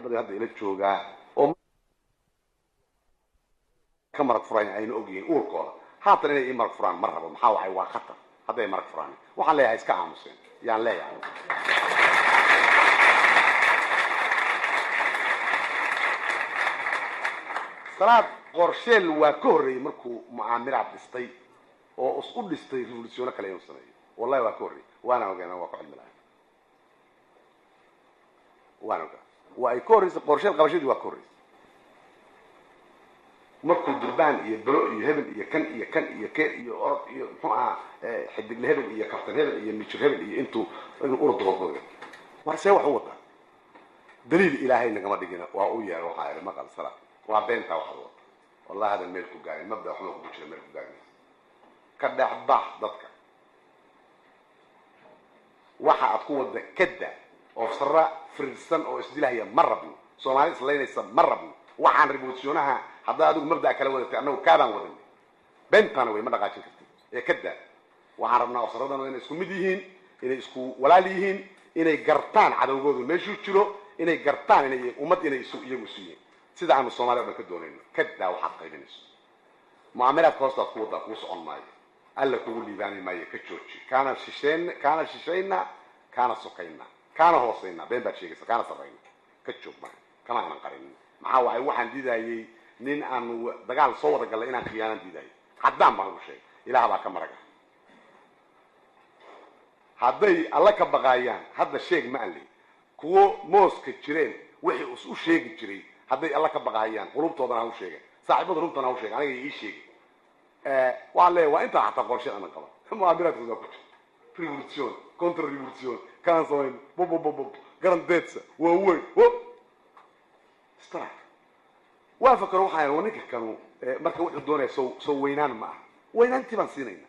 saaxiibada hadda ila joogaa oo ka marag furaan ayna ogyihiin uurkooda haatan inay marag furaan mar rabo maxaa waxay waa khatar hadday marag furaan waxaan leeyahay iska aamuseen yaan leeyahay salaad qorsheel waa ka horreeyay markuu mucaamiraad dhistay oo is u dhistay revolutiono kale inuu sameeyo wallahi waa ka horreeyay waana ogaana waa ku cilmi lahayn waana ogaa waa ay ka horreysay qorsheel qabashadii waa ka horreysay markuu durbaan iyo balo iyo hebel iyo kan iyo keer iyo orod iyo muxuu ahaa xidigle hebel iyo kaftan hebel iyo mijir hebel iyo inuu urdoodooda war see wax u wadaa daliil ilaahay nagama dhigina waa u yeero waxaa ila maqal salaad waa beenta wax wada wallahi hada meel ku gaarin mabda wax ku jira meel ku gaarin ka dhaxbax dadka waxa aad ku wada kada oo sarra firsan oo isdilahaya marabno Soomaali islaynaysa marabno waxaan revolutionaha hadda adigu mabda kala wadatay annagu kaadaan wadan beentana way ma dhaqaajin kartid ee kada waxaan rabnaa oo sarradan inay isku mid yihiin inay isku walaal yihiin inay gartaan cadawgoodu meeshuu jiro inay gartaan inay ummad inay iyagu siiyeen sida aanu Soomaaliya ka doonayno kada waxa qaybinayso muamalaad hoosta ku wada ku socon maayo alla kugu liibaanay maayo ka jooji kana shishayna kana sokayna kana hoosayna been baa sheegaysa kana sarayna ka joog ma kama aan qarin maxaa waay waxaan diidayay nin aan dagaal soo wada galay inaan khiyaanan diiday haddaan baan u sheegay ilaaha baa ka maraga hadday alla ka baqayaan hadda sheeg ma aan leeyahay kuwo mooska jireen wixii u sheegi jiray hadday alla ka baqayaan qulubtoodana u sheegay saaxiibada runtana u sheegay aniga ii sheegay waa leeyahay waa inta xataa qorshe aan qabo mu'amiraadku waa ku jira revolution contre revolution kan soo bob garandeedsa waa weyn start وافكر waxaan waninka kanu marka wuxuu doonay soo weynaan ma weynaanti baan siinayna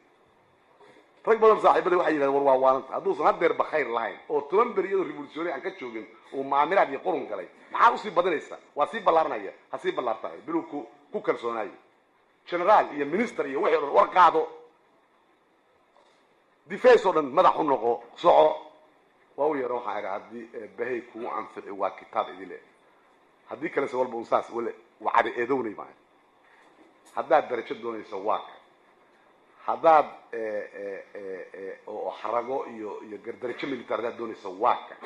rag badan saaxiibada waxay yiraahdeen war waa waanta haduu san hadeer ba khayr lahayn oo toban beriyada revolutionary aan ka joogin oo maamiraad iyo qurun galay maxaa u sii badanaysa waa sii balaaranaya ha sii balaartay biluku ku kalsoonay general iyo minister iyo wixii war qaado defense oo dhan madax u noqo soco waa u yaro waxaan hadii bahay ku anfici waa kitaab idile hadii kale soo walba unsaas wala وعد إيدوني معي هذا درجة دوني سواك هذا حرقو درجة ميليتر هذا دوني سواك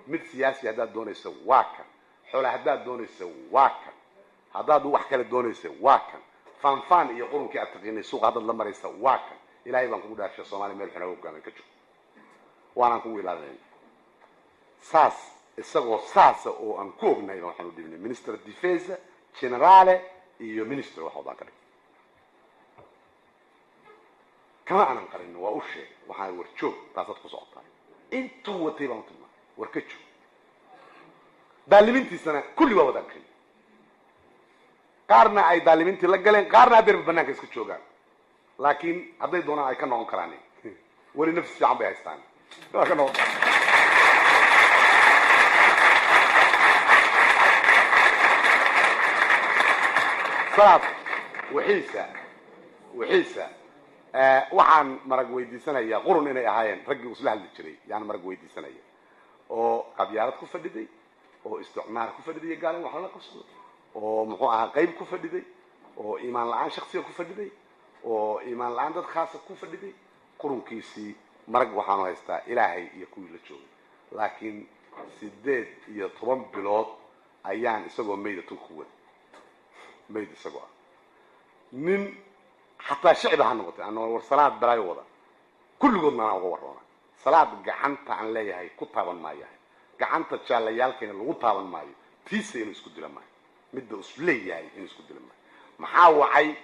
مد سياسي هذا دوني سواك حول هذا دوني سواك هذا دو وحكة دوني سواك فان يقولون كي أتقيني سوق هذا اللمر يسواك إلهي بانكو داشة الصومالي ملح نوب كان كتشو وانا نقول إلى ذلك ساس السقو ساس أو أنكوب نايلو حنو ديبني منستر الدفاع generale iyo minister waxa uu ka kama aanan qarin waa u sheeg waxa warjoog taasad ku socotay intuu watay baan tuma warkajo daalimintiisana kulli waa wada kale qaarna ay daalimintii la galeen qaarna beer banaanka iska joogaan laakiin haday doonaan ay ka noqon karaan wali nafsi fiican bay haystaan waa ka noqon صلاة وحيسة waxaan marag weydiisanaya qurun inay ahaayeen ragii usla hadli jiray yani marag weydiisanaya oo qabyaalad ku fadhiday oo isticmaar ku fadhiday gaalan waxa la qabsado oo muxuu ahaa qayb ku fadhiday oo iimaan la'aan shakhsiga ku fadhiday oo iimaan la'aan dad khaas ku fadhiday qurunkiisii marag waxaan haystaa ilaahay iyo kuwii la joogay laakiin 8 iyo 10 bilood ayaan isagoo meeyda ku ميد سقوا من حتى شعبها نقطة أنه والصلاة بلا يوضع كل قلنا أنا وورنا صلاة جعنت عن ليه هاي كتابا ما هي جعنت تشال يالكين الغطابا ما هي تيسي إنه سكود لما مد أصلية هاي إنه سكود لما محاوعي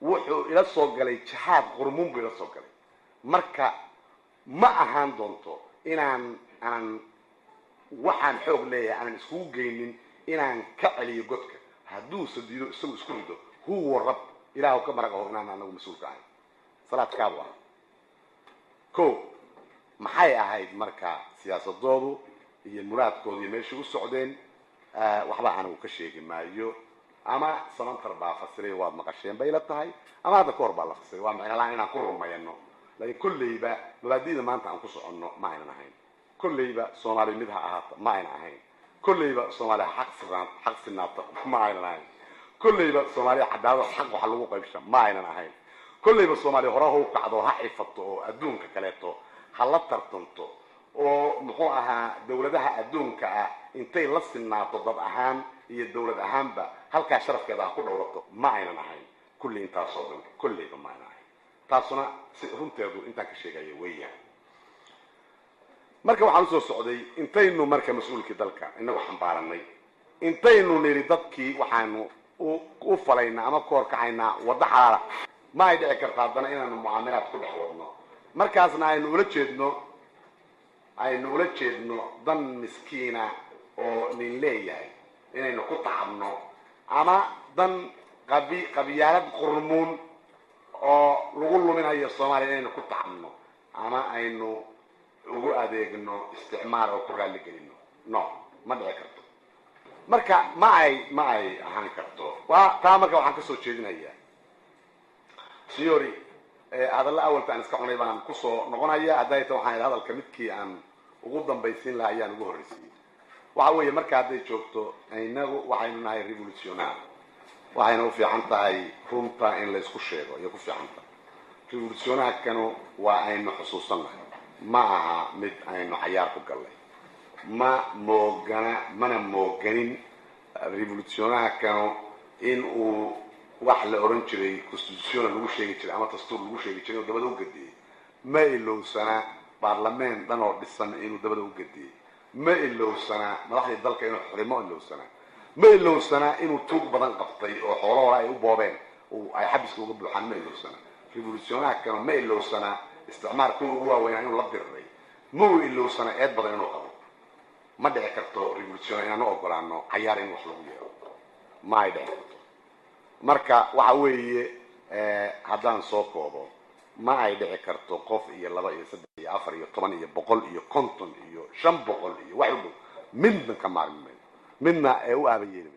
وحو إلى الصوت قلي شهاد غرمون بإلى الصوت قلي مركا ما أهان دونتو إن أنا وحن حوق ليه أنا سكوب جينين إن كعلي يقطك هدو سديدو سو اسكودو هو رب إلهو كمرق هورنانا أنه مسؤول كاين صلاة كابوا كو محاي أهايد مركا سياسة دودو هي المراد كودي ماشي السعودين وحبا أنا وكشيك مايو أما سنان تربا فسري واد مقاشين بيلتهاي أما هذا كوربا الله فسري واد مقاشين لأننا كورو ما ينو لكن كل يبا مبادئ ما أنت أنقص عنه ما ينهين كل يبا صومالي مدها أهات ما ينهين كليبا سومالي حق سنات ما عينا نهين كليبا سومالي عدالة حق وحلوه قيبشا ما عينا نهين كليبا سومالي هراه قعدو حيفتو أدونك كاليتو حلت ترتنتو ومحوها دولتها أدونك intay la sinaato dad ahaan iyo dawlad ahaanba halka sharafkeeda ku dhawrato ma aynan ahayn kulli intaas oo dhan kulliba ma aynan ahayn taasuna si runteedu inta ka sheegay weeyaan marka waxaan soo socday intaynu marka mas'uulkii dalka inagu xambaaranay intaynu niri dadkii waxaanu u falayna ama koor kacayna wada xaala ma ay dhici kartaa hadana inaanu mucaamalaad ku dhaxwadno markaasna aynu ula jeedno dan miskiina oo nin leeyahay inaynu ku tacabno ama dan qabiyaalad qurmuun oo lagu luminayo Soomaaliya inaynu ku tacabno ama aynu ugu adeegno isticmaar oo ku raali gelino no ma dhici karto marka ma ay ahaan karto waa taa marka waxaan ka soo jeedinayaa siyoori hadalla awaltaan iska cunay baan ku soo noqonaya hadayta waxaan hadalka midkii aan ugu dambaysin lahaa ayaan ugu horreysay waxa weeye marka haday joogto aynagu waxaynu nahay revolutionary waxayna u fiican tahay runta in la isku sheego iyo ku fiican tahay revolutionary kanu waa aynu xusuusanahay ma aha mid aynu cayaar ku galay mana mooganin revolutionary kanu in uu wax la oran jiray constitution lagu sheegi jiray ama dastuur lagu sheegi jiray oo dabada u gadiyay ma ilowsana baarlamaan dhan oo dhisan inuu dabada u gadiyay ما إلو سنة ما راح يضلك إنه حرمه إلو سنة ما إلو سنة إنه توق بدن قبطي أو حوله رأي وبابين وأي حبس كله قبل حن ما إلو سنة ريفولوشيونات كانوا ما إلو سنة استعمار كله هو ويعني لب الرأي مو إلو سنة إد بدن إنه قبل ما ده كرتو ريفولوشيونات إنه أقول عنه عيارين وحلوه ما يده مركا وحوي هذان سوقه ما يده كرتو قف يلا بقى يسد يعفر يطمن يبقول يكونتن يشم بقول يوحده من كمان منا أو أبيين